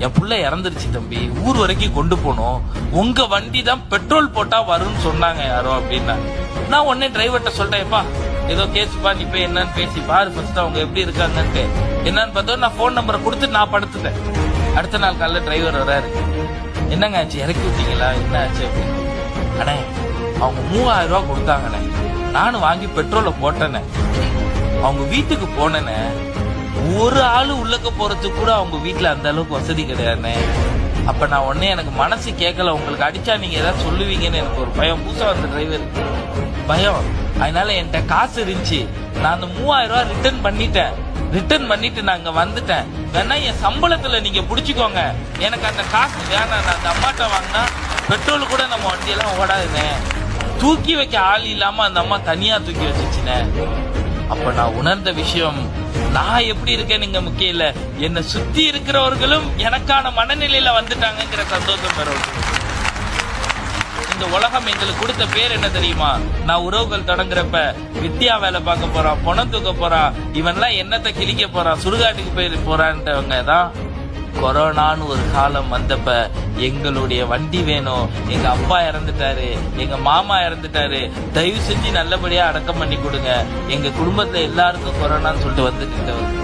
என் புள்ள இறந்துருச்சு தம்பி, ஊர் வரைக்கும் கொண்டு போனோம், உங்க வண்டி தான் பெட்ரோல் போட்டா வரும்னு சொன்னாங்க யாரோ அப்படின்னா. நான் உடனே டிரைவர்கிட்ட சொல்லிட்டேன்ப்பா, ஏதோ கேஸ்பா, நீ போய் என்னன்னு பேசி பாரு ஃபர்ஸ்ட் அவங்க எப்படி இருக்காங்கன்ட்டு. என்னன்னு பார்த்தா நான் போன் நம்பரை கொடுத்து நான் படுத்துட்டேன். அடுத்த நாள் காலைல டிரைவர் வராரு. என்னங்க ஆச்சு, இறக்கி விட்டீங்களா, என்ன ஆச்சு அப்படின்னு. அண்ணே அவங்க 3000 ரூபாய் கொடுத்தாங்கண்ணே, நானும் வாங்கி பெட்ரோலை போட்டேனே, அவங்க வீட்டுக்கு போனேனே, ஒரு ஆளு உள்ளக்க போறதுக்கு கூட அவங்க வீட்டுல அந்த அளவுக்கு வசதி கிடையாதுண்ணே. அப்ப நான் உடனே எனக்கு மனசு கேட்கல, உங்களுக்கு அடிச்சா நீங்க ஏதாவது சொல்லுவீங்கன்னு எனக்கு ஒரு பயம். பூசா வந்த டிரைவர் பயம். அதனால என்கிட்ட காசு இருந்துச்சு, நான் அந்த 3000 ரூபாய் ரிட்டர்ன் பண்ணிட்டு நான் இங்க வந்துட்டேன். வேணா என் சம்பளத்துல நீங்க புடிச்சுக்கோங்க, எனக்கு அந்த காசு வேணாம். நான் அந்த அம்மாட்ட வாங்கினா பெட்ரோல் கூட நம்ம வண்டியெல்லாம் ஓடாதுண்ணே. தூக்கி வைக்க ஆள் இல்லாம அந்த அம்மா தனியா தூக்கி வச்சுச்சுனே. அப்ப நான் உணர்ந்த விஷயம், நான் எப்படி இருக்கேன்னு இங்க முக்கியம் இல்ல, என்னை சுத்தி இருக்கிறவர்களும் எனக்கான மனநிலையில வந்துட்டாங்கிற சந்தோஷம் பெறும். இந்த உலகம் எங்களுக்கு கொடுத்த பேர் என்ன தெரியுமா? நான் உறவுகள் தொடங்குறப்ப வித்தியா வேலை பார்க்க போறான், பணம் தூக்க போறான், இவன்லாம் என்னத்தை கிழிக்க போறான், சுடுகாட்டுக்கு போய் போறான்றவங்க தான். கொரோனான்னு ஒரு காலம் வந்தப்ப எங்களுடைய வண்டி வேணும், எங்க அப்பா இறந்துட்டாரு, எங்க மாமா இறந்துட்டாரு, தயவு செஞ்சு நல்லபடியா அடக்கம் பண்ணி கொடுங்க, எங்க குடும்பத்துல எல்லாருக்கும் கொரோனான்னு சொல்லிட்டு வந்துட்டு